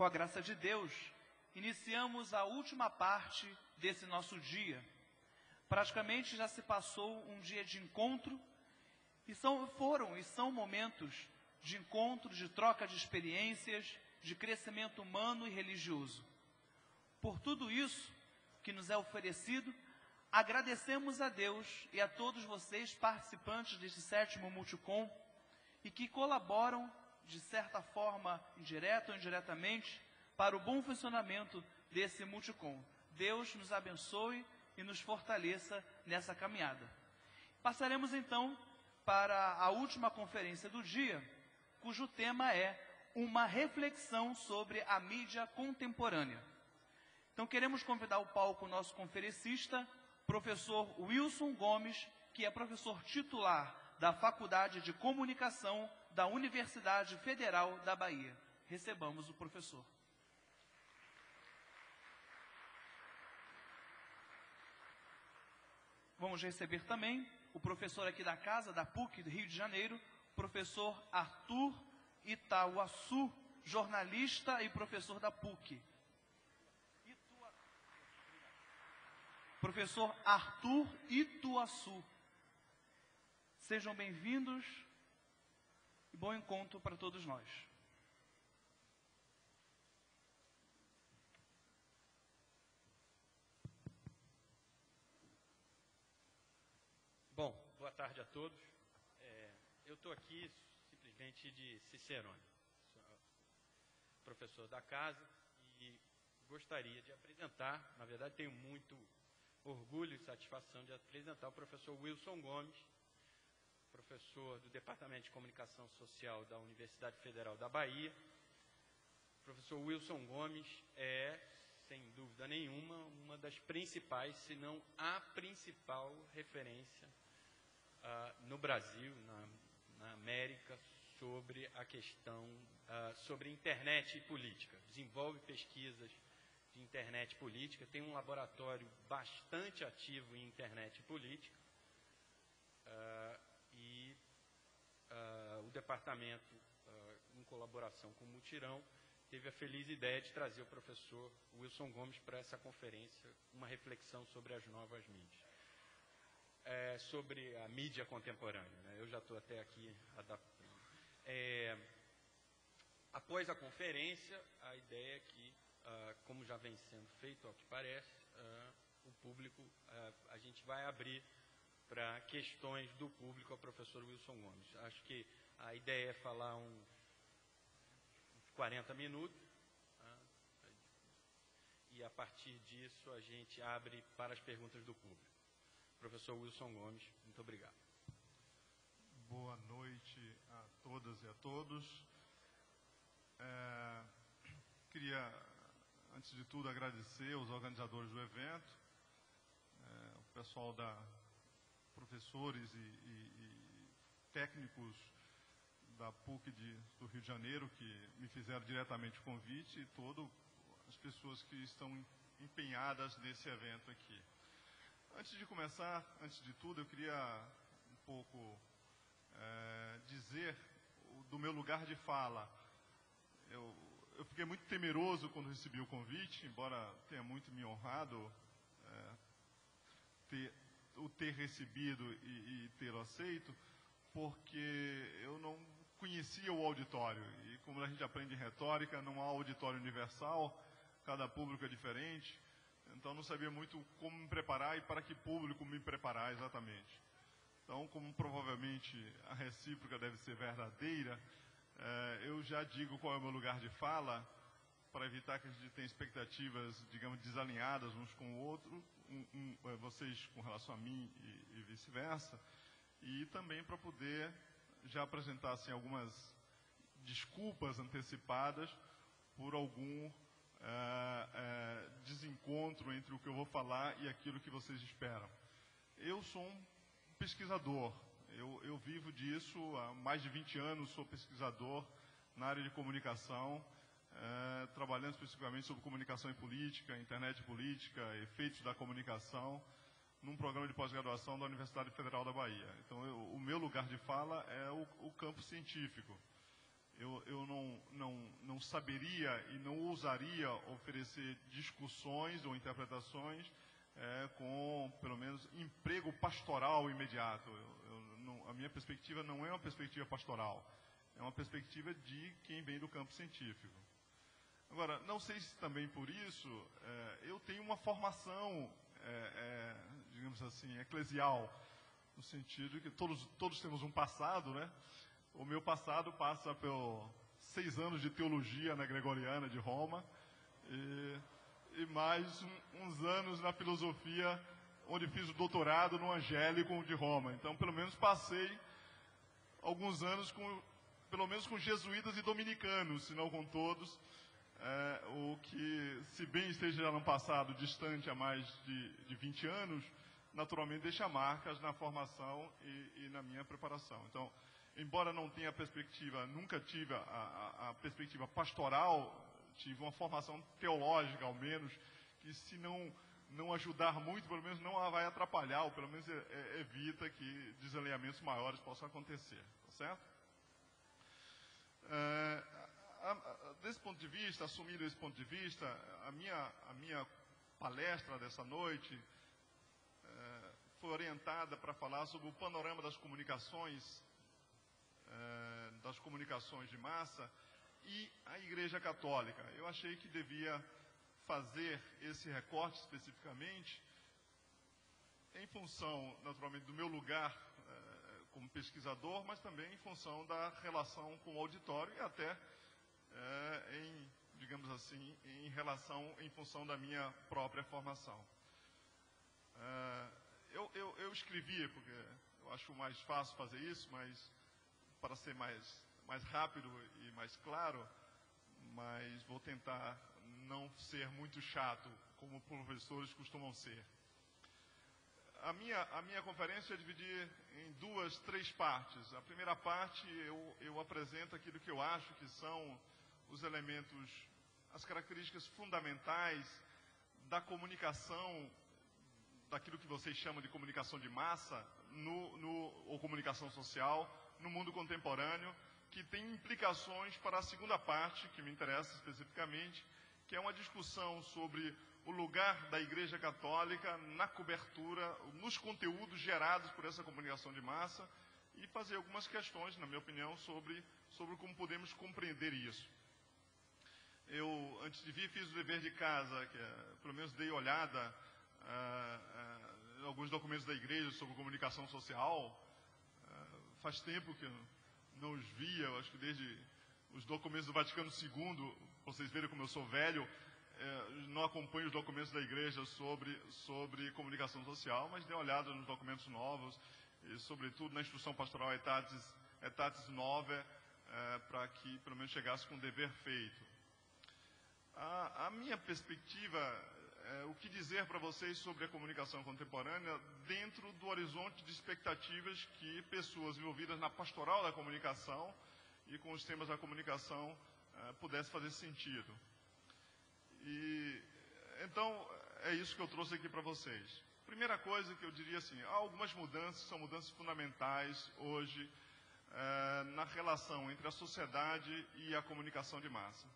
Com a graça de Deus, iniciamos a última parte desse nosso dia. Praticamente já se passou um dia de encontro, e são momentos de encontro, de troca de experiências, de crescimento humano e religioso. Por tudo isso que nos é oferecido, agradecemos a Deus e a todos vocês, participantes deste 7º Multicom, e que colaboram, de certa forma, indireta ou indiretamente, para o bom funcionamento desse Multicom. Deus nos abençoe e nos fortaleça nessa caminhada. Passaremos então para a última conferência do dia, cujo tema é uma reflexão sobre a mídia contemporânea. Então queremos convidar ao palco o nosso conferencista, professor Wilson Gomes, que é professor titular da Faculdade de Comunicação da Universidade Federal da Bahia. Recebamos o professor. Vamos receber também o professor aqui da casa, da PUC do Rio de Janeiro, professor Arthur Ituaçu, jornalista e professor da PUC. Professor Arthur Ituaçu. Sejam bem-vindos e bom encontro para todos nós. Bom, boa tarde a todos. Eu estou aqui simplesmente de cicerone, sou professor da casa e gostaria de apresentar, na verdade tenho muito orgulho e satisfação de apresentar o professor Wilson Gomes, professor do Departamento de Comunicação Social da Universidade Federal da Bahia. O professor Wilson Gomes é, sem dúvida nenhuma, uma das principais, se não a principal referência no Brasil, na América, sobre a questão, sobre internet e política. Desenvolve pesquisas de internet e política, tem um laboratório bastante ativo em internet e política, e o departamento, em colaboração com o Mutirão, teve a feliz ideia de trazer o professor Wilson Gomes para essa conferência, uma reflexão sobre as novas mídias. Sobre a mídia contemporânea, né? Eu já estou até aqui adaptando. Após a conferência, a ideia é que, como já vem sendo feito, ao que parece, o público, a gente vai abrir para questões do público ao professor Wilson Gomes. Acho que a ideia é falar uns 40 minutos, e a partir disso a gente abre para as perguntas do público. Professor Wilson Gomes, muito obrigado. Boa noite a todas e a todos. Queria, antes de tudo, agradecer aos organizadores do evento, o pessoal professores e técnicos da PUC do Rio de Janeiro, que me fizeram diretamente o convite, e todas as pessoas que estão empenhadas nesse evento aqui. Antes de começar, antes de tudo, eu queria um pouco dizer do meu lugar de fala. Eu fiquei muito temeroso quando recebi o convite, embora tenha muito me honrado ter recebido e tê-lo aceito, porque eu não conhecia o auditório. E como a gente aprende em retórica, não há auditório universal, cada público é diferente. Então, não sabia muito como me preparar e para que público me preparar exatamente. Então, como provavelmente a recíproca deve ser verdadeira, eu já digo qual é o meu lugar de fala, para evitar que a gente tenha expectativas, digamos, desalinhadas uns com o outro, vocês com relação a mim e vice-versa, e também para poder já apresentar assim, algumas desculpas antecipadas por algum desencontro entre o que eu vou falar e aquilo que vocês esperam. Eu sou um pesquisador, eu vivo disso há mais de 20 anos, sou pesquisador na área de comunicação, trabalhando especificamente sobre comunicação e política, internet e política, efeitos da comunicação, num programa de pós-graduação da Universidade Federal da Bahia. Então, o meu lugar de fala é o campo científico. eu não saberia e não ousaria oferecer discussões ou interpretações com, pelo menos, emprego pastoral imediato. A minha perspectiva não é uma perspectiva pastoral, é uma perspectiva de quem vem do campo científico. Agora, não sei se também por isso, eu tenho uma formação, digamos assim, eclesial, no sentido que todos temos um passado, né? O meu passado passa por 6 anos de teologia na Gregoriana de Roma e mais uns anos na filosofia, onde fiz o doutorado no Angélico de Roma. Então, pelo menos passei alguns anos pelo menos com jesuítas e dominicanos, se não com todos, o que, se bem esteja no passado distante há mais de 20 anos, naturalmente deixa marcas na formação e na minha preparação. Então, embora não tenha perspectiva, nunca tive a perspectiva pastoral, tive uma formação teológica, ao menos, que se não ajudar muito, pelo menos não a vai atrapalhar, ou pelo menos evita que desalinhamentos maiores possam acontecer, tá certo? Desse ponto de vista, assumindo esse ponto de vista, a minha palestra dessa noite foi orientada para falar sobre o panorama das comunicações de massa e a Igreja Católica. Eu achei que devia fazer esse recorte especificamente em função, naturalmente, do meu lugar como pesquisador, mas também em função da relação com o auditório e até digamos assim, em função da minha própria formação. Eu escrevi, porque eu acho mais fácil fazer isso, mas para ser mais rápido e mais claro, mas vou tentar não ser muito chato, como professores costumam ser. A minha conferência eu dividi em 2, 3 partes. A primeira parte eu apresento aquilo que eu acho que são os elementos, as características fundamentais da comunicação, daquilo que vocês chamam de comunicação de massa, ou comunicação social, no mundo contemporâneo, que tem implicações para a segunda parte, que me interessa especificamente, que é uma discussão sobre o lugar da Igreja Católica na cobertura, nos conteúdos gerados por essa comunicação de massa, e fazer algumas questões, na minha opinião, sobre como podemos compreender isso. Eu, antes de vir, fiz o dever de casa, que pelo menos dei olhada em alguns documentos da Igreja sobre comunicação social. Faz tempo que eu não os via, eu acho que desde os documentos do Vaticano II, vocês verem como eu sou velho, não acompanho os documentos da Igreja sobre comunicação social, mas dei uma olhada nos documentos novos, e sobretudo na Instrução Pastoral Aetatis Novae, para que pelo menos chegasse com o dever feito. A minha perspectiva, o que dizer para vocês sobre a comunicação contemporânea dentro do horizonte de expectativas que pessoas envolvidas na pastoral da comunicação e com os temas da comunicação pudesse fazer sentido. E então é isso que eu trouxe aqui para vocês. Primeira coisa que eu diria assim, há algumas mudanças, são mudanças fundamentais hoje na relação entre a sociedade e a comunicação de massa.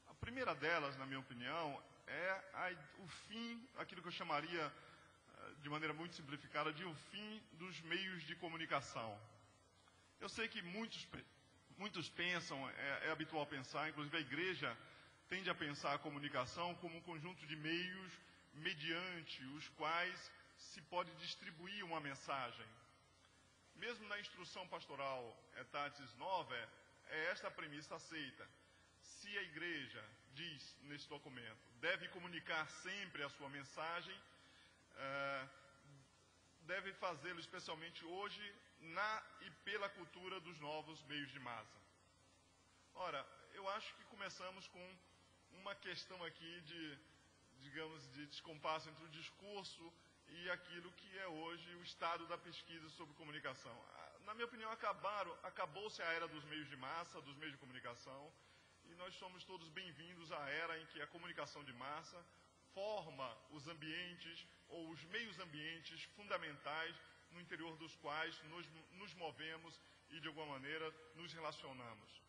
A primeira delas, na minha opinião, é o fim, aquilo que eu chamaria, de maneira muito simplificada, de o fim dos meios de comunicação. Eu sei que muitos pensam, é habitual pensar, inclusive a Igreja tende a pensar a comunicação como um conjunto de meios mediante os quais se pode distribuir uma mensagem. Mesmo na instrução pastoral Aetatis Novae, é esta a premissa aceita. Se a Igreja diz nesse documento, deve comunicar sempre a sua mensagem, deve fazê-lo especialmente hoje na e pela cultura dos novos meios de massa. Ora, eu acho que começamos com uma questão aqui de descompasso entre o discurso e aquilo que é hoje o estado da pesquisa sobre comunicação. Na minha opinião, acabou-se a era dos meios de massa, dos meios de comunicação, e nós somos todos bem-vindos à era em que a comunicação de massa forma os ambientes ou os meios ambientes fundamentais no interior dos quais nos movemos e, de alguma maneira, nos relacionamos.